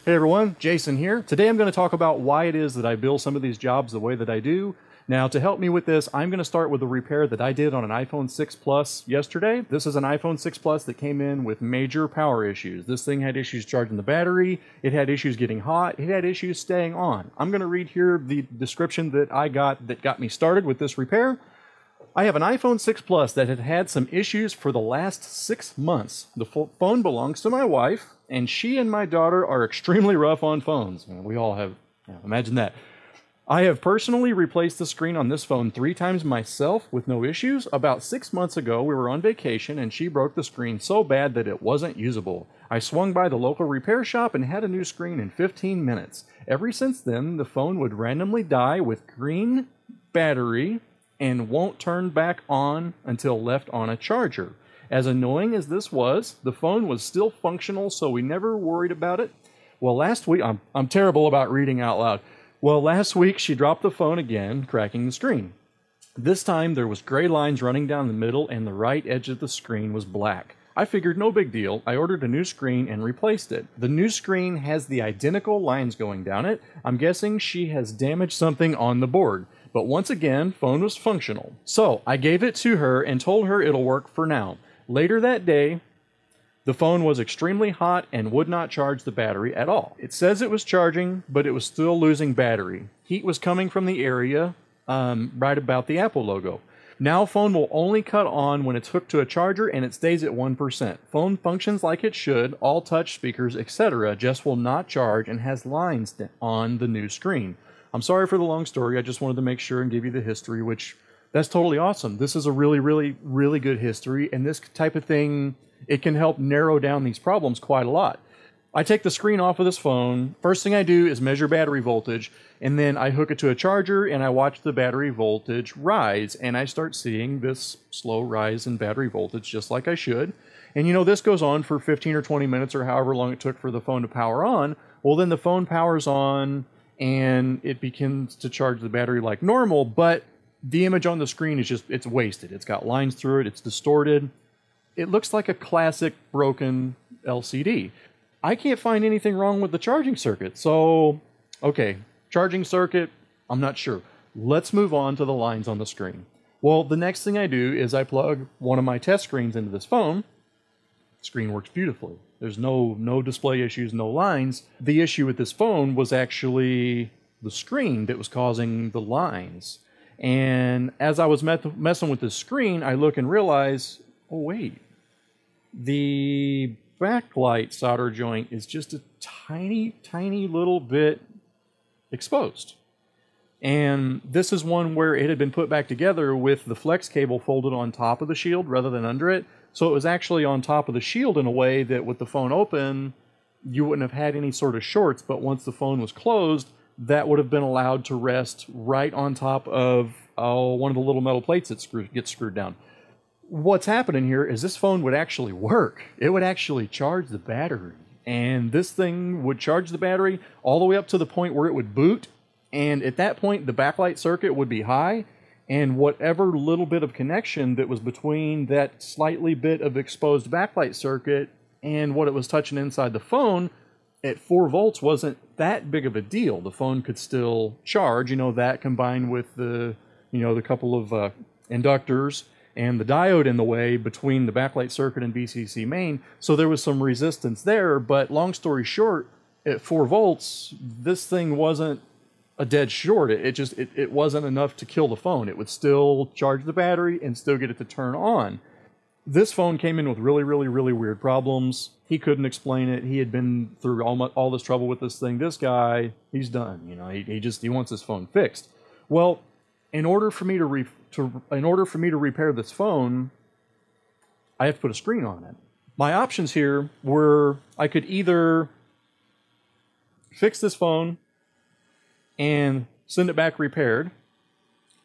Hey everyone, Jason here. Today I'm going to talk about why it is that I build some of these jobs the way that I do. Now, to help me with this, I'm going to start with a repair that I did on an iPhone 6 Plus yesterday. This is an iPhone 6 Plus that came in with major power issues. This thing had issues charging the battery, it had issues getting hot, it had issues staying on. I'm going to read here the description that I got that got me started with this repair. I have an iPhone 6 Plus that had had some issues for the last 6 months. The phone belongs to my wife, and she and my daughter are extremely rough on phones. We all have, imagine that. I have personally replaced the screen on this phone 3 times myself with no issues. About 6 months ago, we were on vacation, and she broke the screen so bad that it wasn't usable. I swung by the local repair shop and had a new screen in 15 minutes. Ever since then, the phone would randomly die with green battery and won't turn back on until left on a charger. As annoying as this was, the phone was still functional, so we never worried about it. Well, last week, I'm terrible about reading out loud. Well, last week she dropped the phone again, cracking the screen. This time there was gray lines running down the middle and the right edge of the screen was black. I figured no big deal. I ordered a new screen and replaced it. The new screen has the identical lines going down it. I'm guessing she has damaged something on the board. But once again, phone was functional. So I gave it to her and told her it'll work for now. Later that day, the phone was extremely hot and would not charge the battery at all. It says it was charging, but it was still losing battery. Heat was coming from the area right about the Apple logo. Now phone will only cut on when it's hooked to a charger and it stays at 1%. Phone functions like it should, all touch speakers, etc. just will not charge and has lines on the new screen. I'm sorry for the long story. I just wanted to make sure and give you the history, which that's totally awesome. This is a really, really, really good history, and this type of thing, it can help narrow down these problems quite a lot. I take the screen off of this phone. First thing I do is measure battery voltage, and then I hook it to a charger, and I watch the battery voltage rise, and I start seeing this slow rise in battery voltage, just like I should. And this goes on for 15 or 20 minutes, or however long it took for the phone to power on. Well, then the phone powers on, and it begins to charge the battery like normal, but the image on the screen is just, it's wasted. It's got lines through it, it's distorted. It looks like a classic broken LCD. I can't find anything wrong with the charging circuit. So, okay, charging circuit, I'm not sure. Let's move on to the lines on the screen. Well, the next thing I do is I plug one of my test screens into this phone. The screen works beautifully. There's no display issues, no lines. The issue with this phone was actually the screen that was causing the lines. And as I was messing with this screen, I look and realize, oh wait, the backlight solder joint is just a tiny, tiny little bit exposed. And this is one where it had been put back together with the flex cable folded on top of the shield rather than under it. So it was actually on top of the shield in a way that with the phone open, you wouldn't have had any sort of shorts, but once the phone was closed, that would have been allowed to rest right on top of one of the little metal plates that gets screwed down. What's happening here is this phone would actually work. It would actually charge the battery. And this thing would charge the battery all the way up to the point where it would boot. And at that point, the backlight circuit would be high. And whatever little bit of connection that was between that slightly bit of exposed backlight circuit and what it was touching inside the phone at 4 volts wasn't that big of a deal. The phone could still charge, that combined with the couple of inductors and the diode in the way between the backlight circuit and VCC main. So there was some resistance there, but long story short, at 4 volts, this thing wasn't a dead short. It wasn't enough to kill the phone. It would still charge the battery and still get it to turn on. This phone came in with really, really, really weird problems. He couldn't explain it. He had been through all this trouble with this thing. This guy, he's done. He wants his phone fixed. Well, in order for me to repair this phone, I have to put a screen on it. My options here were I could either fix this phone and send it back repaired.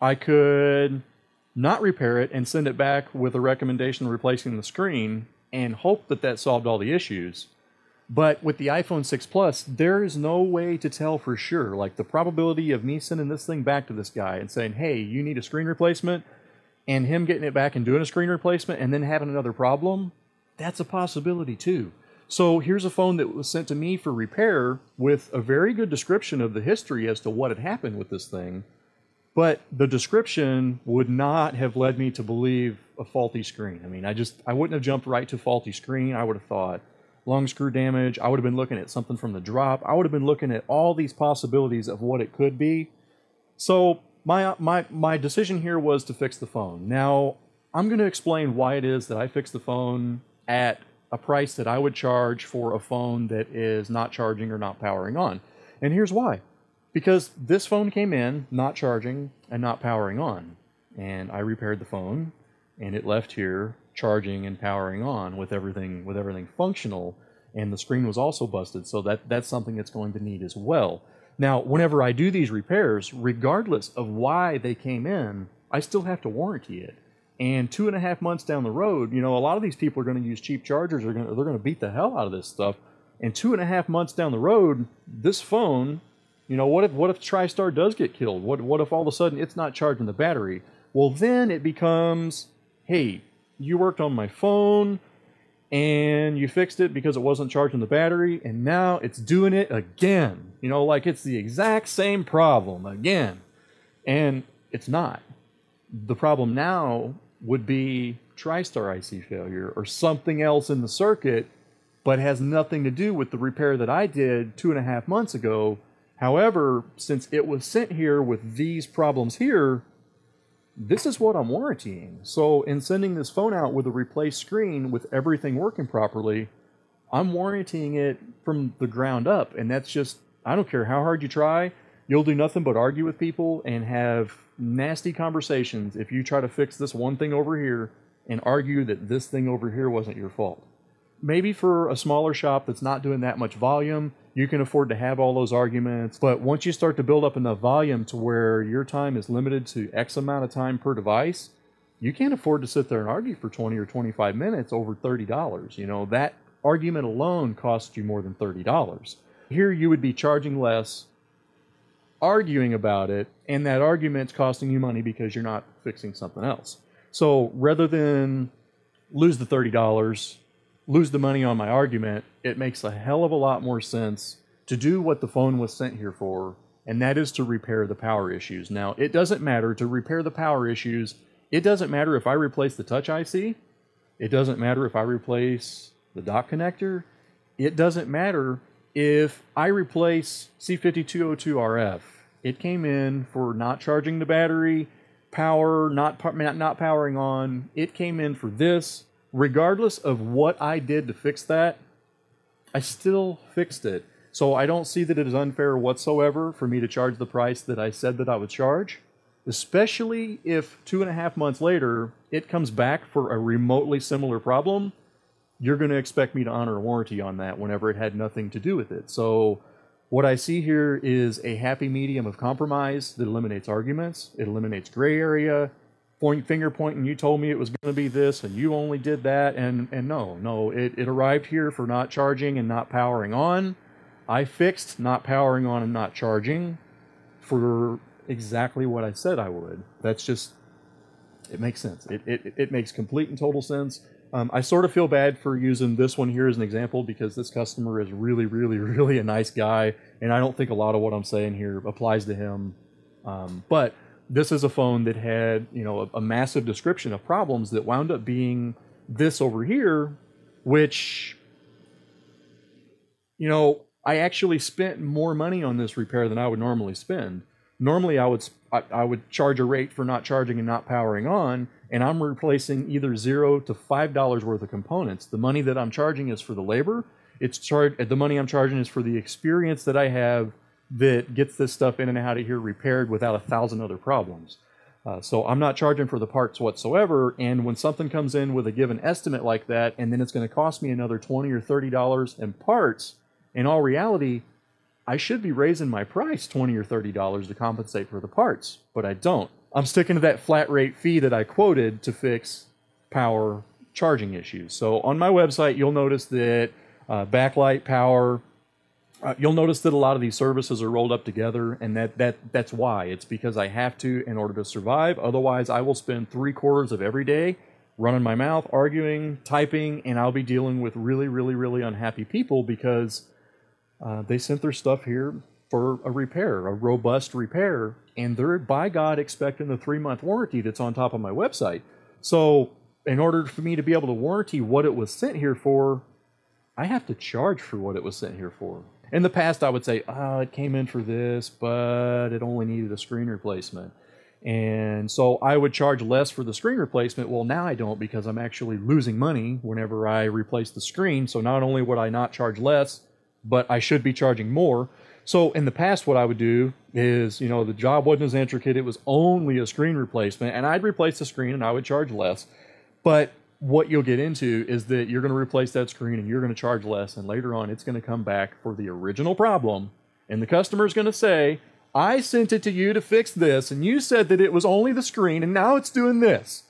I could not repair it and send it back with a recommendation of replacing the screen and hope that solved all the issues. But with the iPhone 6 Plus, there is no way to tell for sure. Like, the probability of me sending this thing back to this guy and saying, hey, you need a screen replacement, and him getting it back and doing a screen replacement and then having another problem, that's a possibility too. So here's a phone that was sent to me for repair with a very good description of the history as to what had happened with this thing. But the description would not have led me to believe a faulty screen. I mean, I wouldn't have jumped right to faulty screen. I would have thought long screw damage. I would have been looking at something from the drop. I would have been looking at all these possibilities of what it could be. So my decision here was to fix the phone. Now, I'm going to explain why it is that I fixed the phone at a price that I would charge for a phone that is not charging or not powering on. And here's why. Because this phone came in not charging and not powering on. And I repaired the phone, and it left here charging and powering on with everything functional, and the screen was also busted, so that's something it's going to need as well. Now, whenever I do these repairs, regardless of why they came in, I still have to warranty it. And 2.5 months down the road, you know, a lot of these people are going to use cheap chargers. They're going to beat the hell out of this stuff. And 2.5 months down the road, this phone, you know, what if TriStar does get killed? What if all of a sudden it's not charging the battery? Well, then it becomes, hey, you worked on my phone and you fixed it because it wasn't charging the battery, and now it's doing it again. You know, like it's the exact same problem again. And it's not. The problem now would be TriStar IC failure or something else in the circuit, but has nothing to do with the repair that I did 2.5 months ago. However, since it was sent here with these problems here, this is what I'm warrantying. So in sending this phone out with a replaced screen with everything working properly, I'm warrantying it from the ground up. And that's just, I don't care how hard you try, you'll do nothing but argue with people and have nasty conversations if you try to fix this one thing over here and argue that this thing over here wasn't your fault. Maybe for a smaller shop that's not doing that much volume, you can afford to have all those arguments. But once you start to build up enough volume to where your time is limited to X amount of time per device, you can't afford to sit there and argue for 20 or 25 minutes over $30. You know, that argument alone costs you more than $30. Here you would be charging less, arguing about it, and that argument's costing you money because you're not fixing something else. So rather than lose the $30, lose the money on my argument, it makes a hell of a lot more sense to do what the phone was sent here for, and that is to repair the power issues. Now, it doesn't matter to repair the power issues. It doesn't matter if I replace the touch IC. It doesn't matter if I replace the dock connector. It doesn't matter if I replace C5202RF. It came in for not charging the battery, power, not powering on. It came in for this. Regardless of what I did to fix that, I still fixed it. So I don't see that it is unfair whatsoever for me to charge the price that I said that I would charge, especially if 2.5 months later it comes back for a remotely similar problem. You're going to expect me to honor a warranty on that whenever it had nothing to do with it. So what I see here is a happy medium of compromise that eliminates arguments, it eliminates gray area, finger pointing, you told me it was going to be this and you only did that, and no, it arrived here for not charging and not powering on. I fixed not powering on and not charging for exactly what I said I would. That's just, it makes sense. It makes complete and total sense. I sort of feel bad for using this one here as an example because this customer is really, really, really a nice guy, and I don't think a lot of what I'm saying here applies to him. But this is a phone that had, you know, a massive description of problems that wound up being this over here, which, you know, I actually spent more money on this repair than I would normally spend. Normally, I would charge a rate for not charging and not powering on, and I'm replacing either $0 to $5 worth of components. The money that I'm charging is for the labor. The money I'm charging is for the experience that I have that gets this stuff in and out of here repaired without 1,000 other problems. So I'm not charging for the parts whatsoever, and when something comes in with a given estimate like that, and then it's going to cost me another $20 or $30 in parts, in all reality, I should be raising my price $20 or $30 to compensate for the parts, but I don't. I'm sticking to that flat rate fee that I quoted to fix power charging issues. So on my website, you'll notice that backlight, power, you'll notice that a lot of these services are rolled up together, and that's why. It's because I have to in order to survive. Otherwise, I will spend 3/4 of every day running my mouth, arguing, typing, and I'll be dealing with really, really, really unhappy people because they sent their stuff here for a repair, a robust repair, and they're, by God, expecting the 3-month warranty that's on top of my website. So in order for me to be able to warranty what it was sent here for, I have to charge for what it was sent here for. In the past, I would say, oh, it came in for this, but it only needed a screen replacement. And so I would charge less for the screen replacement. Well, now I don't, because I'm actually losing money whenever I replace the screen. So not only would I not charge less, but I should be charging more. So in the past, what I would do is, you know, the job wasn't as intricate. It was only a screen replacement, and I'd replace the screen and I would charge less. But what you'll get into is that you're going to replace that screen and you're going to charge less, and later on it's going to come back for the original problem, and the customer's going to say, I sent it to you to fix this, and you said that it was only the screen, and now it's doing this.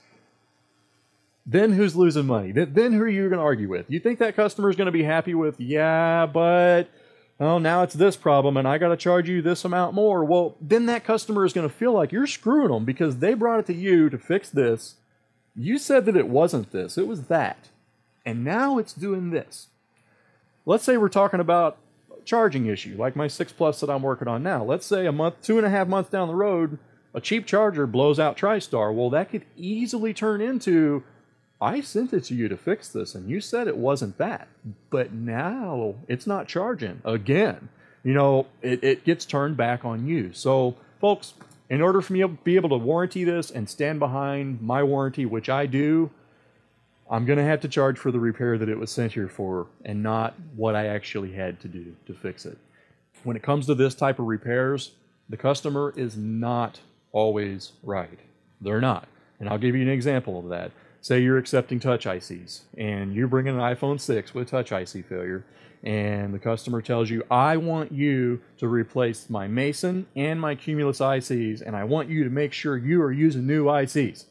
Then who's losing money? Then who are you going to argue with? You think that customer is going to be happy with, yeah, but oh, now it's this problem, and I got to charge you this amount more? Well, then that customer is going to feel like you're screwing them because they brought it to you to fix this. You said that it wasn't this, it was that. And now it's doing this. Let's say we're talking about a charging issue, like my 6 Plus that I'm working on now. Let's say a month, 2.5 months down the road, a cheap charger blows out TriStar. Well, that could easily turn into, I sent it to you to fix this, and you said it wasn't that. But now it's not charging again. You know, it gets turned back on you. So, folks, in order for me to be able to warranty this and stand behind my warranty, which I do, I'm going to have to charge for the repair that it was sent here for and not what I actually had to do to fix it. When it comes to this type of repairs, the customer is not always right. They're not. And I'll give you an example of that. Say you're accepting touch ICs and you bring in an iPhone 6 with touch IC failure, and the customer tells you, I want you to replace my Mason and my Cumulus ICs, and I want you to make sure you are using new ICs.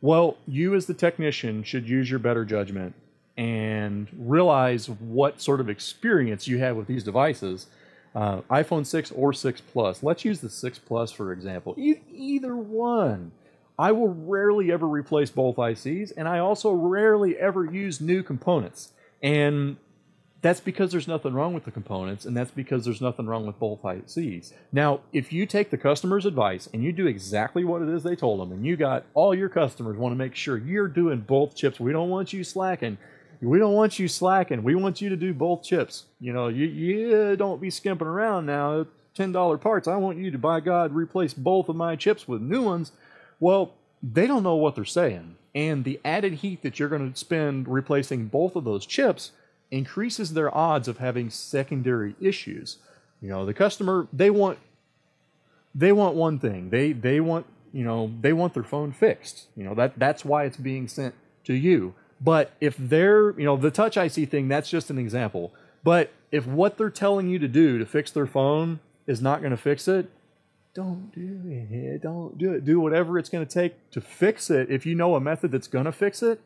Well, you as the technician should use your better judgment and realize what sort of experience you have with these devices. iPhone 6 or 6 Plus. Let's use the 6 Plus for example. Either one. I will rarely ever replace both ICs, and I also rarely ever use new components. And that's because there's nothing wrong with the components, and that's because there's nothing wrong with both ICs. Now, if you take the customer's advice and you do exactly what it is they told them, and you got all your customers want to make sure you're doing both chips. We don't want you slacking. We don't want you slacking. We want you to do both chips. You know, you don't be skimping around now. $10 parts. I want you to, by God, replace both of my chips with new ones. Well, they don't know what they're saying. And the added heat that you're going to spend replacing both of those chips increases their odds of having secondary issues. You know, the customer, they want one thing. They want, you know, they want their phone fixed. You know, that's why it's being sent to you. But if they're, you know, the touch IC thing, that's just an example. But if what they're telling you to do to fix their phone is not going to fix it, don't do it. Don't do it. Do whatever it's going to take to fix it. If you know a method that's going to fix it,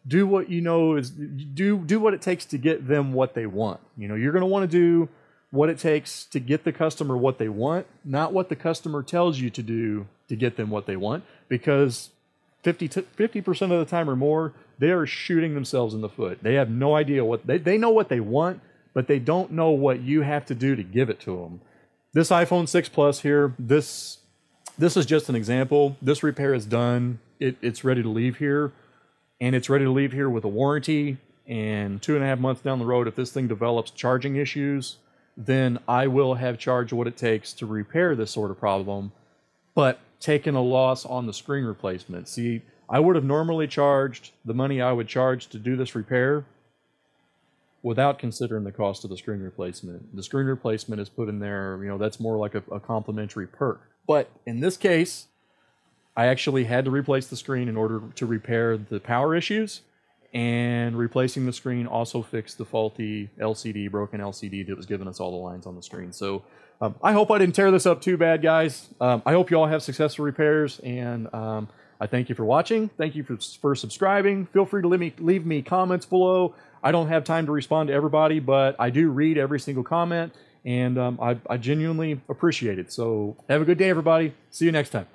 do what you know is do what it takes to get them what they want. You know, you're going to want to do what it takes to get the customer what they want, not what the customer tells you to do to get them what they want, because 50% of the time or more, they are shooting themselves in the foot. They have no idea what they know what they want, but they don't know what you have to do to give it to them. This iPhone 6 Plus here, this is just an example. This repair is done. It's ready to leave here, and it's ready to leave here with a warranty. And 2.5 months down the road, if this thing develops charging issues, then I will have charged what it takes to repair this sort of problem, but taking a loss on the screen replacement. See, I would have normally charged the money I would charge to do this repair without considering the cost of the screen replacement. The screen replacement is put in there, you know, that's more like a complimentary perk. But in this case, I actually had to replace the screen in order to repair the power issues, and replacing the screen also fixed the faulty LCD, broken LCD that was giving us all the lines on the screen. So I hope I didn't tear this up too bad, guys. I hope you all have successful repairs, and I thank you for watching. Thank you for subscribing. Feel free to leave me comments below. I don't have time to respond to everybody, but I do read every single comment, and I genuinely appreciate it. So have a good day, everybody. See you next time.